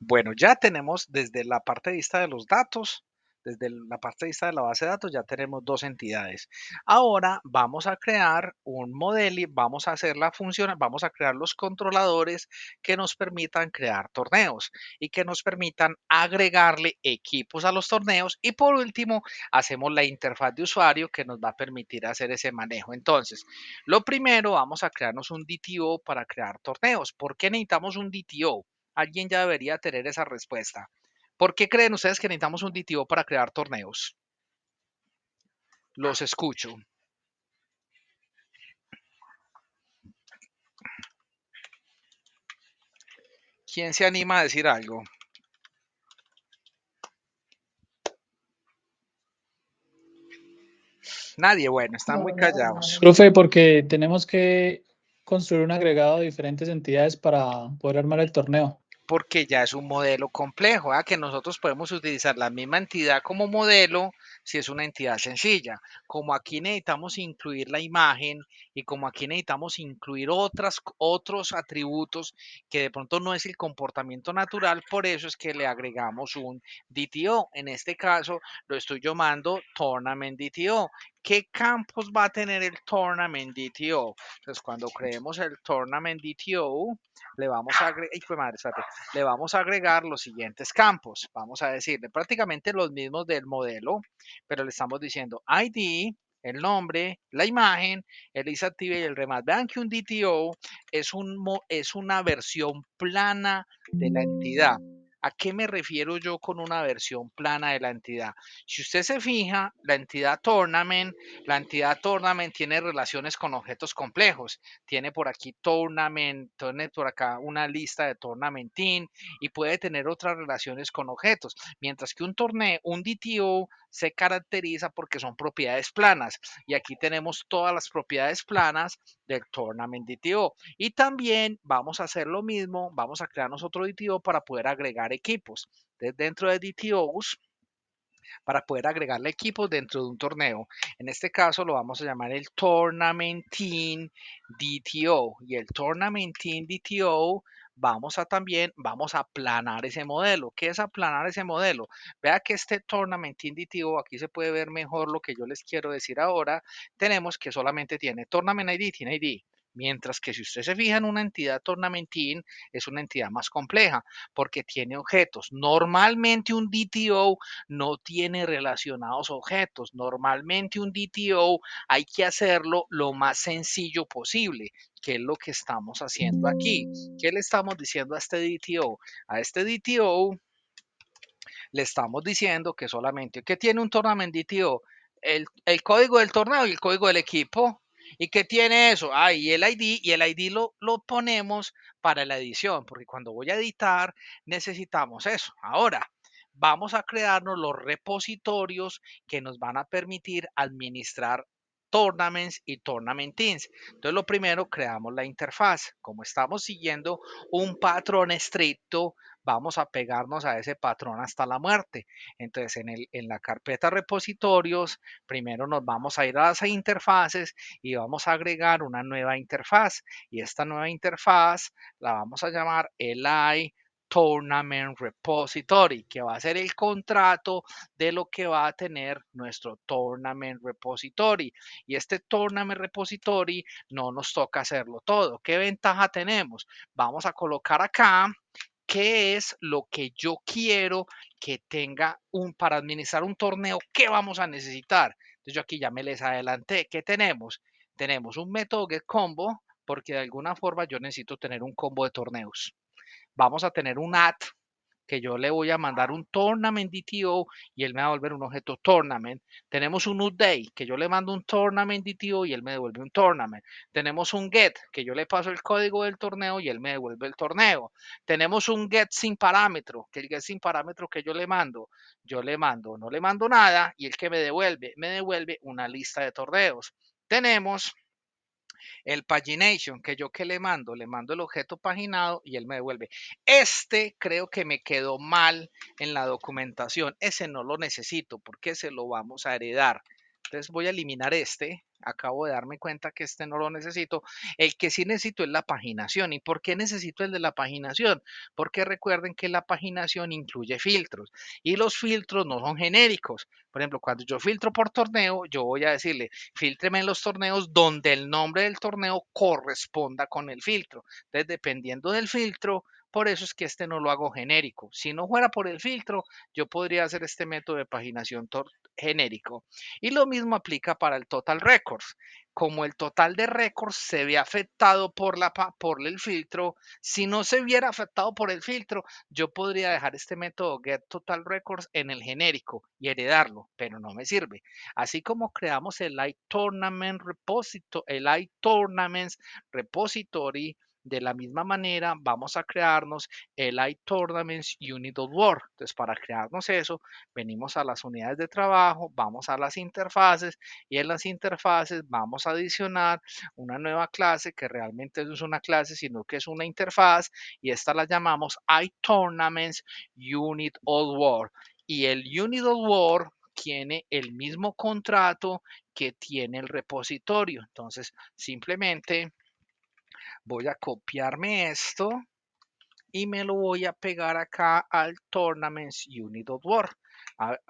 Bueno, ya tenemos desde la parte de vista de los datos, la parte de vista de la base de datos, ya tenemos dos entidades. Ahora vamos a crear un modelo y vamos a hacer la función, vamos a crear los controladores que nos permitan crear torneos y que nos permitan agregarle equipos a los torneos. Y por último, hacemos la interfaz de usuario que nos va a permitir hacer ese manejo. Entonces, lo primero, vamos a crearnos un DTO para crear torneos. ¿Por qué necesitamos un DTO? Alguien ya debería tener esa respuesta. ¿Por qué creen ustedes que necesitamos un DTO para crear torneos? Los escucho. ¿Quién se anima a decir algo? Nadie, bueno, están muy callados. Profe, porque tenemos que construir un agregado de diferentes entidades para poder armar el torneo. Porque ya es un modelo complejo, que nosotros podemos utilizar la misma entidad como modelo si es una entidad sencilla. Como aquí necesitamos incluir la imagen y como aquí necesitamos incluir otros atributos que de pronto no es el comportamiento natural, por eso es que le agregamos un DTO. En este caso lo estoy llamando Tournament DTO. ¿Qué campos va a tener el Tournament DTO? Entonces, cuando creemos el Tournament DTO, le vamos a agregar, le vamos a agregar los siguientes campos. Vamos a decirle prácticamente los mismos del modelo, pero le estamos diciendo ID, el nombre, la imagen, el isActive y el remate. Vean que un DTO es una versión plana de la entidad. ¿A qué me refiero yo con una versión plana de la entidad? Si usted se fija, la entidad tournament tiene relaciones con objetos complejos. Tiene por aquí tournament, tiene por acá una lista de tournament team y puede tener otras relaciones con objetos. Mientras que un torneo, un DTO se caracteriza porque son propiedades planas. Y aquí tenemos todas las propiedades planas del Tournament DTO. Y también vamos a hacer lo mismo, vamos a crearnos otro DTO para poder agregar equipos. Entonces, dentro de DTOs, para poder agregarle equipos dentro de un torneo. En este caso lo vamos a llamar el Tournament Team DTO. Y el Tournament Team DTO vamos a aplanar ese modelo. ¿Qué es aplanar ese modelo? Vea que este Tournament Team DTO, aquí se puede ver mejor lo que yo les quiero decir ahora. Tenemos que solamente tiene Tournament ID, tiene ID. Mientras que si usted se fija en una entidad Tournamentin, es una entidad más compleja porque tiene objetos. Normalmente un DTO no tiene relacionados objetos. Normalmente un DTO hay que hacerlo lo más sencillo posible, que es lo que estamos haciendo aquí. ¿Qué le estamos diciendo a este DTO? A este DTO le estamos diciendo que solamente, ¿qué tiene un Tournament DTO? El código del torneo y el código del equipo. ¿Y qué tiene eso? Y el ID, y el ID lo ponemos para la edición, porque cuando voy a editar necesitamos eso. Ahora, vamos a crearnos los repositorios que nos van a permitir administrar tournaments y tournament teams. Entonces, lo primero, creamos la interfaz. Como estamos siguiendo un patrón estricto, vamos a pegarnos a ese patrón hasta la muerte. Entonces, en la carpeta repositorios, primero nos vamos a ir a las interfaces y vamos a agregar una nueva interfaz. Y esta nueva interfaz la vamos a llamar LI Tournament Repository, que va a ser el contrato de lo que va a tener nuestro Tournament Repository. Y este Tournament Repository no nos toca hacerlo todo. ¿Qué ventaja tenemos? Vamos a colocar acá qué es lo que yo quiero que tenga para administrar un torneo, qué vamos a necesitar. Entonces yo aquí ya me les adelanté. ¿Qué tenemos? Tenemos un método getCombo, porque de alguna forma yo necesito tener un combo de torneos. Vamos a tener un add que yo le voy a mandar un tournament DTO y él me va a devolver un objeto tournament. Tenemos un update que yo le mando un tournament DTO y él me devuelve un tournament. Tenemos un get que yo le paso el código del torneo y él me devuelve el torneo. Tenemos un get sin parámetro, que el get sin parámetro que yo le mando, no le mando nada y el que me devuelve una lista de torneos. Tenemos el pagination, que yo que le mando el objeto paginado y él me devuelve. Este creo que me quedó mal en la documentación. Ese no lo necesito porque se lo vamos a heredar. Entonces voy a eliminar este. Acabo de darme cuenta que este no lo necesito. El que sí necesito es la paginación. ¿Y por qué necesito el de la paginación? Porque recuerden que la paginación incluye filtros y los filtros no son genéricos. Por ejemplo, cuando yo filtro por torneo, yo voy a decirle, fíltreme en los torneos donde el nombre del torneo corresponda con el filtro. Entonces, dependiendo del filtro, por eso es que este no lo hago genérico. Si no fuera por el filtro, yo podría hacer este método de paginación genérico. Y lo mismo aplica para el total records. Como el total de récords se ve afectado por el filtro, si no se viera afectado por el filtro, yo podría dejar este método get total records en el genérico y heredarlo, pero no me sirve. Así como creamos el iTournaments repository, de la misma manera vamos a crearnos el iTournaments unit.word. Entonces, para crearnos eso, venimos a las unidades de trabajo, vamos a las interfaces y en las interfaces vamos a adicionar una nueva clase que realmente no es una clase, sino que es una interfaz y esta la llamamos iTournaments unit.word. Y el unit.word tiene el mismo contrato que tiene el repositorio. Entonces, simplemente voy a copiarme esto y me lo voy a pegar acá al Tournaments Unit.word.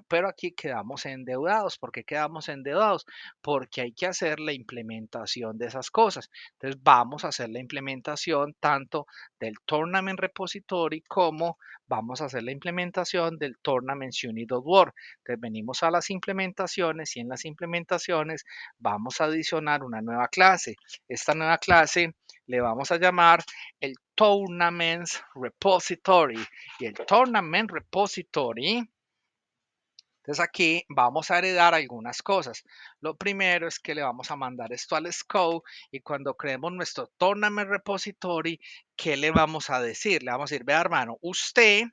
Pero aquí quedamos endeudados. ¿Por qué quedamos endeudados? Porque hay que hacer la implementación de esas cosas. Entonces vamos a hacer la implementación tanto del Tournament Repository como vamos a hacer la implementación del Tournaments Unit.word. Entonces venimos a las implementaciones y en las implementaciones vamos a adicionar una nueva clase. Esta nueva clase le vamos a llamar el Tournaments Repository. Y el Tournament Repository, entonces aquí vamos a heredar algunas cosas. Lo primero es que le vamos a mandar esto al scope y cuando creemos nuestro Tournament Repository, ¿qué le vamos a decir? Le vamos a decir, vea hermano, usted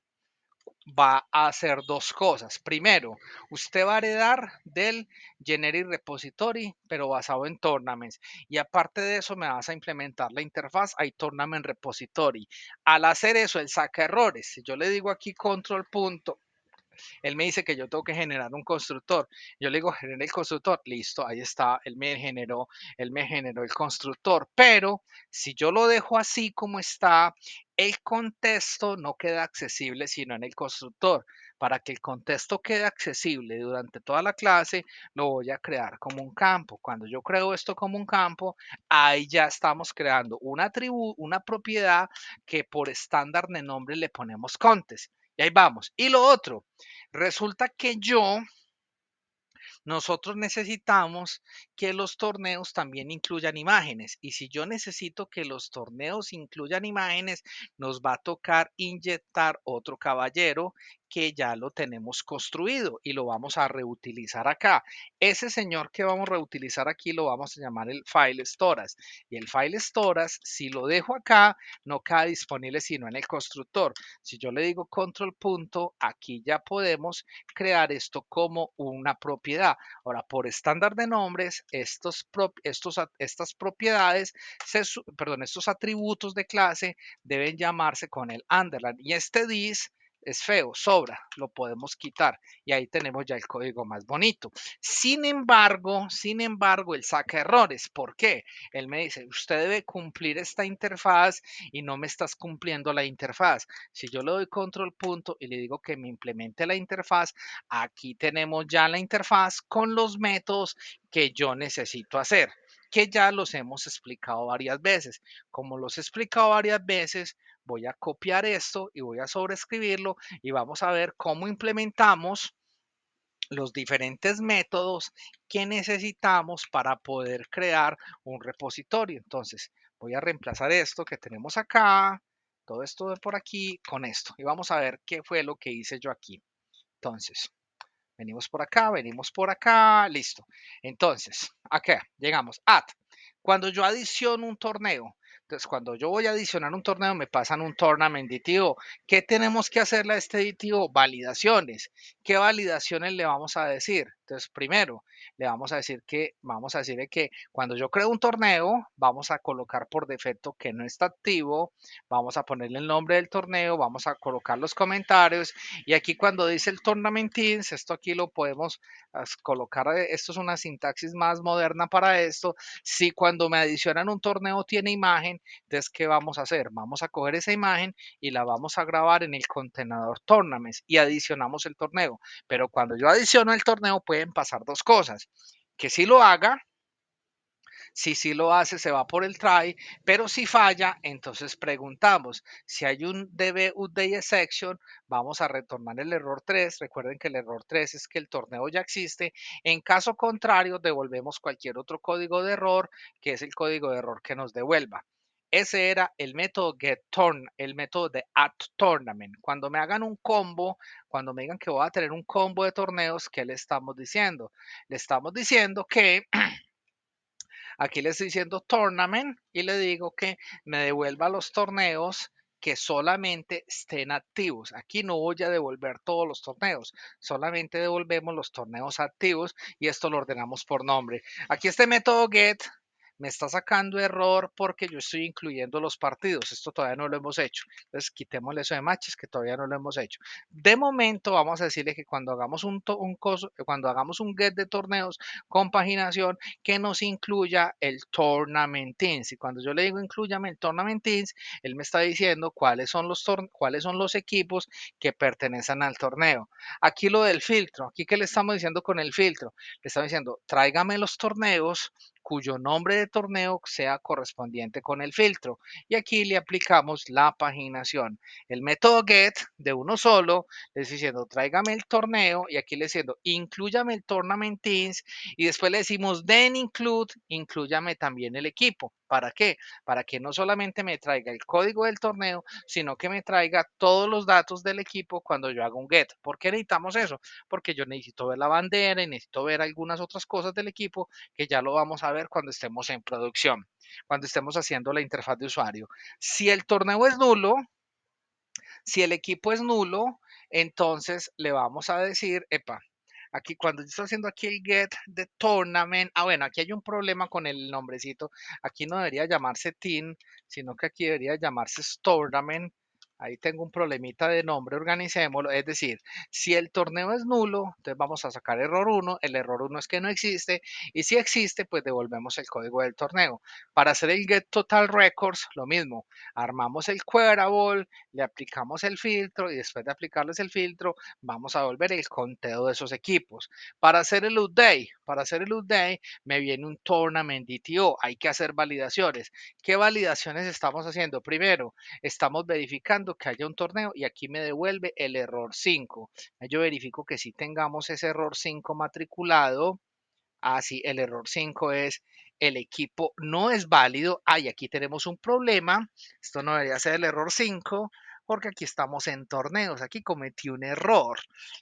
va a hacer dos cosas. Primero, usted va a heredar del Generic Repository, pero basado en Tournaments. Y aparte de eso, me vas a implementar la interfaz iTournament Repository. Al hacer eso, él saca errores. Si yo le digo aquí control punto, él me dice que yo tengo que generar un constructor. Yo le digo, genera el constructor. Listo, ahí está. Él me generó el constructor. Pero si yo lo dejo así como está, el contexto no queda accesible sino en el constructor. Para que el contexto quede accesible durante toda la clase, lo voy a crear como un campo. Cuando yo creo esto como un campo, ahí ya estamos creando un atributo, una propiedad que por estándar de nombre le ponemos contest. Y ahí vamos. Y lo otro, resulta que nosotros necesitamos que los torneos también incluyan imágenes y si yo necesito que los torneos incluyan imágenes, nos va a tocar inyectar otro caballero que ya lo tenemos construido y lo vamos a reutilizar acá. Ese señor que vamos a reutilizar aquí lo vamos a llamar el file storage y el file storage si lo dejo acá no queda disponible sino en el constructor. Si yo le digo control punto, aquí ya podemos crear esto como una propiedad. Ahora, por estándar de nombres, estas propiedades, estos atributos de clase deben llamarse con el underline. Y este this es feo, sobra, lo podemos quitar y ahí tenemos ya el código más bonito. Sin embargo, él saca errores. ¿Por qué? Él me dice, usted debe cumplir esta interfaz y no me estás cumpliendo la interfaz. Si yo le doy control punto y le digo que me implemente la interfaz, aquí tenemos ya la interfaz con los métodos que yo necesito hacer, que ya los hemos explicado varias veces. Como los he explicado varias veces, voy a copiar esto y voy a sobreescribirlo y vamos a ver cómo implementamos los diferentes métodos que necesitamos para poder crear un repositorio. Entonces, voy a reemplazar esto que tenemos acá, todo esto de por aquí, con esto. Y vamos a ver qué fue lo que hice yo aquí. Entonces, venimos por acá, listo. Entonces, acá llegamos. Add. Cuando yo adiciono un torneo, entonces cuando yo voy a adicionar un torneo, me pasan un tournament DTO. ¿Qué tenemos que hacerle a este DTO? Validaciones. ¿Qué validaciones le vamos a decir? Entonces, primero, le vamos a decirle que cuando yo creo un torneo, vamos a colocar por defecto que no está activo, vamos a ponerle el nombre del torneo, vamos a colocar los comentarios y aquí cuando dice el tournament teams, esto aquí lo podemos colocar, esto es una sintaxis más moderna para esto. Si cuando me adicionan un torneo tiene imagen, entonces, ¿qué vamos a hacer? Vamos a coger esa imagen y la vamos a grabar en el contenedor tournaments y adicionamos el torneo. Pero cuando yo adiciono el torneo pueden pasar dos cosas. Que si lo haga, si lo hace, se va por el try, pero si falla, entonces preguntamos. Si hay un DB update exception, vamos a retornar el error 3. Recuerden que el error 3 es que el torneo ya existe. En caso contrario, devolvemos cualquier otro código de error, que es el código de error que nos devuelva. Ese era el método getTorn, el método de addTournament. Cuando me hagan un combo, cuando me digan que voy a tener un combo de torneos, ¿qué le estamos diciendo? Le estamos diciendo que aquí le estoy diciendo tournament y le digo que me devuelva los torneos que solamente estén activos. Aquí no voy a devolver todos los torneos, solamente devolvemos los torneos activos y esto lo ordenamos por nombre. Aquí este método get me está sacando error porque yo estoy incluyendo los partidos. Esto todavía no lo hemos hecho. Entonces quitémosle eso de matches que todavía no lo hemos hecho. De momento vamos a decirle que cuando hagamos cuando hagamos un get de torneos con paginación, que nos incluya el Tournament Teams. Y cuando yo le digo incluyame el Tournament Teams, él me está diciendo cuáles son los equipos que pertenecen al torneo. Aquí lo del filtro, aquí que le estamos diciendo con el filtro, le estamos diciendo tráigame los torneos cuyo nombre de torneo sea correspondiente con el filtro. Y aquí le aplicamos la paginación. El método get de uno solo, le estoy diciendo tráigame el torneo y aquí le diciendo incluyame el Tournament Teams y después le decimos then include, incluyame también el equipo. ¿Para qué? Para que no solamente me traiga el código del torneo, sino que me traiga todos los datos del equipo cuando yo haga un get. ¿Por qué necesitamos eso? Porque yo necesito ver la bandera y necesito ver algunas otras cosas del equipo que ya lo vamos a ver cuando estemos en producción, cuando estemos haciendo la interfaz de usuario. Si el torneo es nulo, si el equipo es nulo, entonces le vamos a decir, epa, aquí cuando yo estoy haciendo aquí el get de tournament, bueno, aquí hay un problema con el nombrecito, aquí no debería llamarse team, sino que aquí debería llamarse tournament. Ahí tengo un problemita de nombre, organicémoslo. Es decir, si el torneo es nulo, entonces vamos a sacar error 1. El error 1 es que no existe. Y si existe, pues devolvemos el código del torneo. Para hacer el get total records, lo mismo. Armamos el queryable, le aplicamos el filtro y después de aplicarles el filtro, vamos a volver el conteo de esos equipos. Para hacer el update, me viene un tournament DTO. Hay que hacer validaciones. ¿Qué validaciones estamos haciendo? Primero, estamos verificando que haya un torneo y aquí me devuelve el error 5. Yo verifico que si tengamos ese error 5 matriculado. Sí, el error 5 es el equipo no es válido. Aquí tenemos un problema. Esto no debería ser el error 5 porque aquí estamos en torneos. Aquí cometí un error.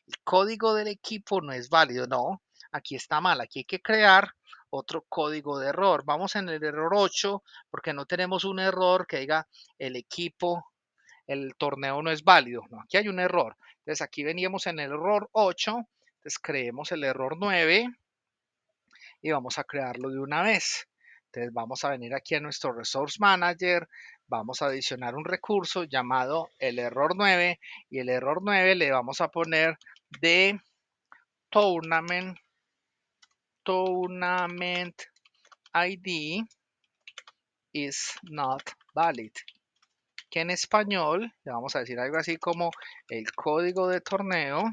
El código del equipo no es válido. No, aquí está mal. Aquí hay que crear otro código de error. Vamos en el error 8 porque no tenemos un error que diga el equipo, el torneo no es válido. No, aquí hay un error. Entonces aquí veníamos en el error 8. Entonces creemos el error 9 y vamos a crearlo de una vez. Entonces vamos a venir aquí a nuestro Resource Manager, vamos a adicionar un recurso llamado el error 9 y el error 9 le vamos a poner de tournament, tournament ID is not valid. Que en español le vamos a decir algo así como el código de torneo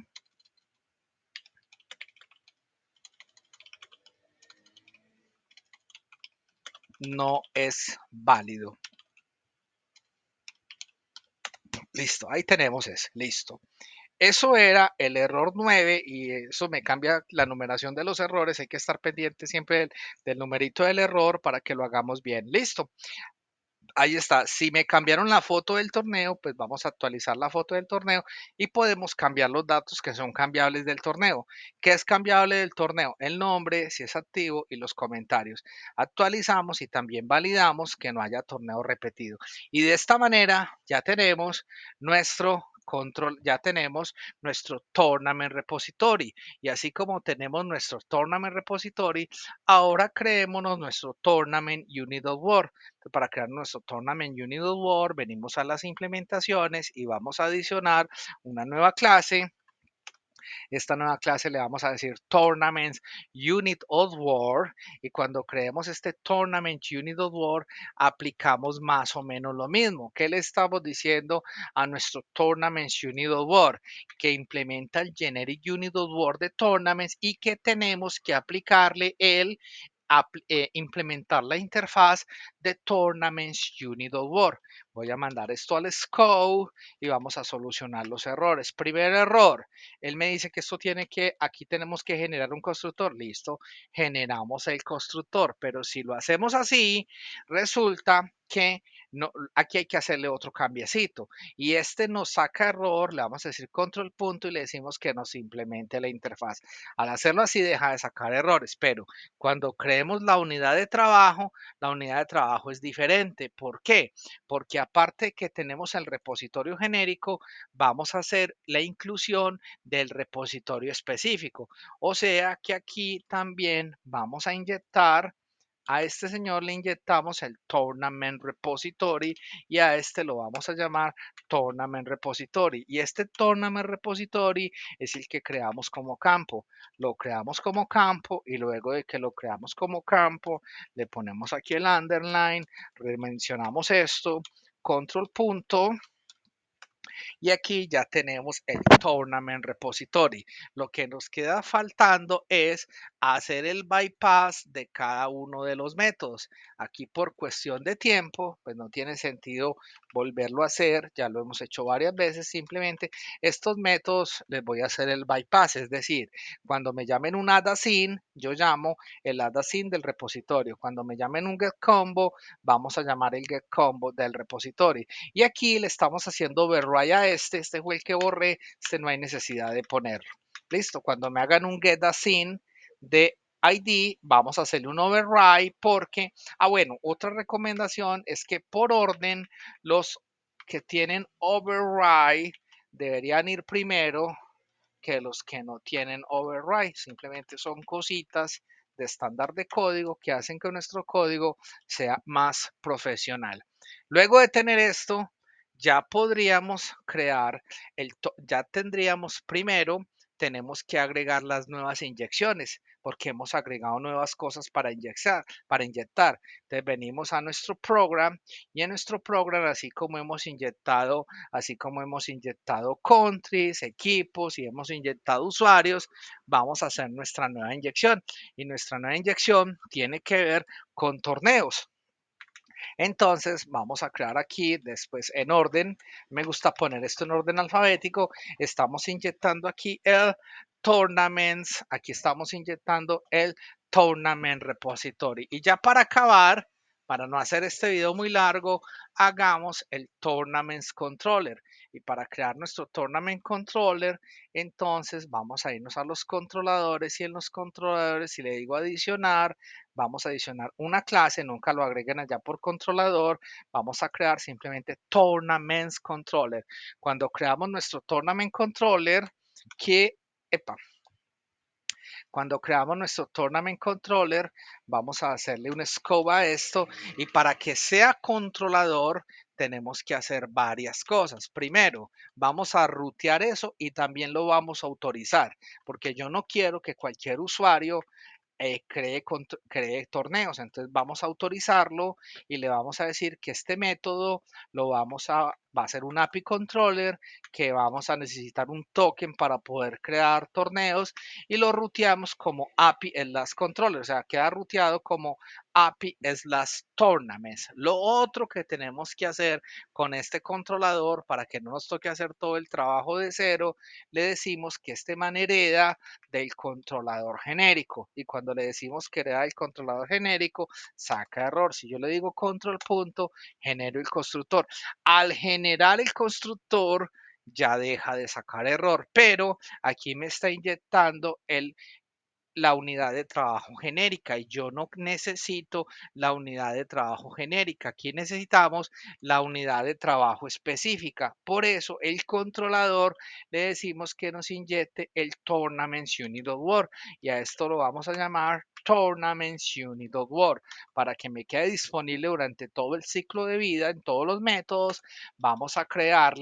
no es válido. Listo, ahí tenemos eso, listo. Eso era el error 9 y eso me cambia la numeración de los errores. Hay que estar pendiente siempre del numerito del error para que lo hagamos bien. Listo. Ahí está. Si me cambiaron la foto del torneo, pues vamos a actualizar la foto del torneo y podemos cambiar los datos que son cambiables del torneo. ¿Qué es cambiable del torneo? El nombre, si es activo y los comentarios. Actualizamos y también validamos que no haya torneo repetido. Y de esta manera ya tenemos nuestro ya tenemos nuestro Tournament Repository. Y así como tenemos nuestro Tournament Repository, ahora creémonos nuestro Tournament Unit.Word. Para crear nuestro Tournament Unit.Word, venimos a las implementaciones y vamos a adicionar una nueva clase. Esta nueva clase le vamos a decir Tournaments Unit of War, y cuando creemos este Tournament Unit of War aplicamos más o menos lo mismo. ¿Qué le estamos diciendo a nuestro Tournaments Unit of War? Que implementa el Generic Unit of War de Tournaments y que tenemos que aplicarle implementar la interfaz de Tournaments Unit of War. Voy a mandar esto al scope y vamos a solucionar los errores. Primer error, él me dice que aquí tenemos que generar un constructor. Listo, generamos el constructor, pero si lo hacemos así, resulta que no, aquí hay que hacerle otro cambiecito y este nos saca error. Le vamos a decir control punto y le decimos que nos implemente la interfaz. Al hacerlo así deja de sacar errores, pero cuando creemos la unidad de trabajo es diferente. ¿Por qué? Porque aparte que tenemos el repositorio genérico, vamos a hacer la inclusión del repositorio específico. O sea que aquí también vamos a inyectar, a este señor le inyectamos el Tournament Repository y a este lo vamos a llamar Tournament Repository. Y este Tournament Repository es el que creamos como campo. Lo creamos como campo y luego de que lo creamos como campo, le ponemos aquí el underline, mencionamos esto, control punto, y aquí ya tenemos el Tournament Repository. Lo que nos queda faltando es hacer el bypass de cada uno de los métodos. Aquí por cuestión de tiempo, pues no tiene sentido volverlo a hacer. Ya lo hemos hecho varias veces. Simplemente estos métodos les voy a hacer el bypass. Es decir, cuando me llamen un add async, yo llamo el add async del repositorio. Cuando me llamen un get combo, vamos a llamar el get combo del repositorio. Y aquí le estamos haciendo override a este fue el que borré, no hay necesidad de ponerlo. Listo, cuando me hagan un get async de ID, vamos a hacerle un override porque, bueno, otra recomendación es que por orden los que tienen override deberían ir primero que los que no tienen override. Simplemente son cositas de estándar de código que hacen que nuestro código sea más profesional. Luego de tener esto, ya podríamos ya tendríamos primero, tenemos que agregar las nuevas inyecciones, porque hemos agregado nuevas cosas para inyectar. Entonces venimos a nuestro program y en nuestro program, así como hemos inyectado countries, equipos y hemos inyectado usuarios, vamos a hacer nuestra nueva inyección. Y nuestra nueva inyección tiene que ver con torneos. Entonces vamos a crear aquí después en orden. Me gusta poner esto en orden alfabético. Estamos inyectando aquí el tournaments. Aquí estamos inyectando el tournament repository. Y ya para acabar, para no hacer este video muy largo, hagamos el tournaments controller. Y para crear nuestro tournament controller, entonces vamos a irnos a los controladores y en los controladores, si le digo adicionar, vamos a adicionar una clase, nunca lo agreguen allá por controlador, vamos a crear simplemente Tournaments Controller. Cuando creamos nuestro Tournament Controller, que, epa, cuando creamos nuestro Tournament Controller, vamos a hacerle un scope a esto y para que sea controlador, tenemos que hacer varias cosas. Primero, vamos a rutear eso y también lo vamos a autorizar, porque yo no quiero que cualquier usuario cree torneos. Entonces vamos a autorizarlo y le vamos a decir que este método va a ser un API controller, que vamos a necesitar un token para poder crear torneos y lo ruteamos como API slash controller, o sea, queda ruteado como API slash tournaments. Lo otro que tenemos que hacer con este controlador para que no nos toque hacer todo el trabajo de cero, le decimos que este man hereda del controlador genérico y cuando le decimos que hereda el controlador genérico saca error. Si yo le digo control punto, genero el constructor. Al generar el constructor ya deja de sacar error, pero aquí me está inyectando la unidad de trabajo genérica y yo no necesito la unidad de trabajo genérica. Aquí necesitamos la unidad de trabajo específica. Por eso el controlador le decimos que nos inyecte el Tournaments Unit.word y a esto lo vamos a llamar Tournaments Unit.word para que me quede disponible durante todo el ciclo de vida en todos los métodos. Vamos a crear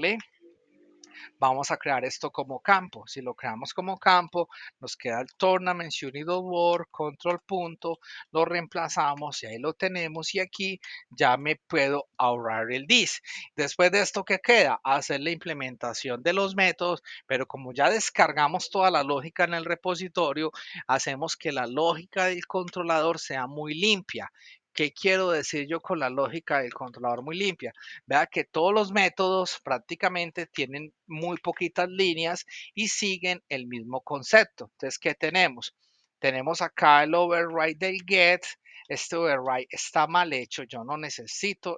esto como campo. Si lo creamos como campo, nos queda el tournament unit.word, control punto, lo reemplazamos y ahí lo tenemos y aquí ya me puedo ahorrar el this. Después de esto, ¿qué queda? Hacer la implementación de los métodos, pero como ya descargamos toda la lógica en el repositorio, hacemos que la lógica del controlador sea muy limpia. ¿Qué quiero decir yo con la lógica del controlador muy limpia? Vea que todos los métodos prácticamente tienen muy poquitas líneas y siguen el mismo concepto. Entonces, ¿qué tenemos? Tenemos acá el override del get. Este override está mal hecho. Yo no necesito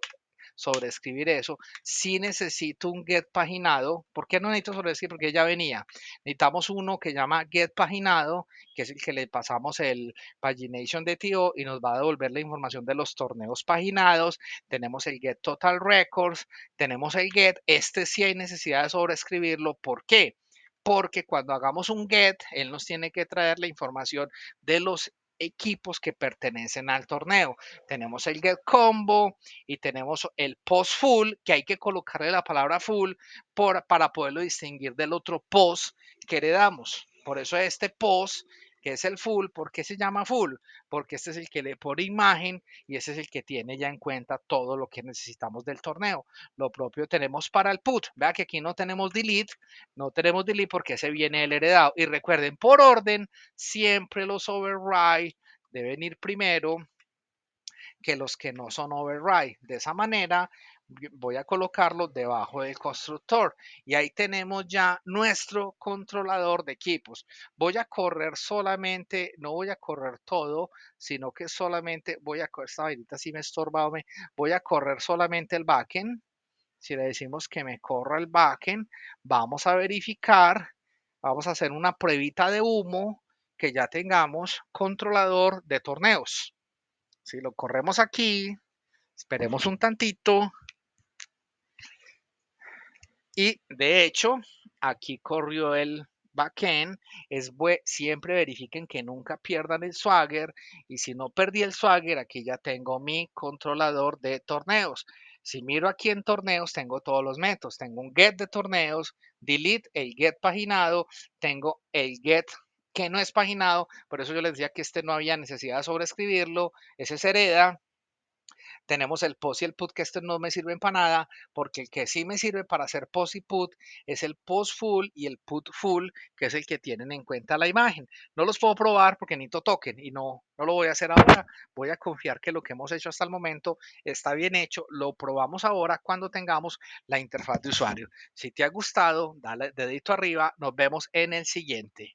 sobreescribir eso. Si necesito un get paginado, ¿por qué no necesito sobreescribir? Porque ya venía. Necesitamos uno que llama get paginado, que es el que le pasamos el pagination de TO y nos va a devolver la información de los torneos paginados. Tenemos el get total records, tenemos el get. Este sí hay necesidad de sobreescribirlo. ¿Por qué? Porque cuando hagamos un get, él nos tiene que traer la información de los equipos que pertenecen al torneo. Tenemos el get combo y tenemos el post full, que hay que colocarle la palabra full para poderlo distinguir del otro post que heredamos. Por eso este post, que es el full, ¿por qué se llama full? Porque este es el que le pone imagen y ese es el que tiene ya en cuenta todo lo que necesitamos del torneo. Lo propio tenemos para el put. Vea que aquí no tenemos delete porque ese viene el heredado. Y recuerden, por orden, siempre los override deben ir primero que los que no son override. De esa manera voy a colocarlo debajo del constructor y ahí tenemos ya nuestro controlador de equipos. Voy a correr solamente, no voy a correr todo, sino que solamente voy a correr, esta vainita si me estorba, voy a correr solamente el backend. Si le decimos que me corra el backend, vamos a verificar, vamos a hacer una pruebita de humo que ya tengamos controlador de torneos. Si lo corremos aquí, esperemos un tantito y de hecho aquí corrió el backend. Siempre verifiquen que nunca pierdan el Swagger y si no perdí el Swagger, aquí ya tengo mi controlador de torneos. Si miro aquí en torneos, tengo todos los métodos. Tengo un get de torneos, delete, el get paginado, tengo el get que no es paginado, por eso yo les decía que este no había necesidad de sobreescribirlo, ese se hereda. Tenemos el post y el put, que este no me sirven para nada, porque el que sí me sirve para hacer post y put es el post full y el put full, que es el que tienen en cuenta la imagen. No los puedo probar porque necesito token y no lo voy a hacer ahora. Voy a confiar que lo que hemos hecho hasta el momento está bien hecho. Lo probamos ahora cuando tengamos la interfaz de usuario. Si te ha gustado, dale dedito arriba. Nos vemos en el siguiente.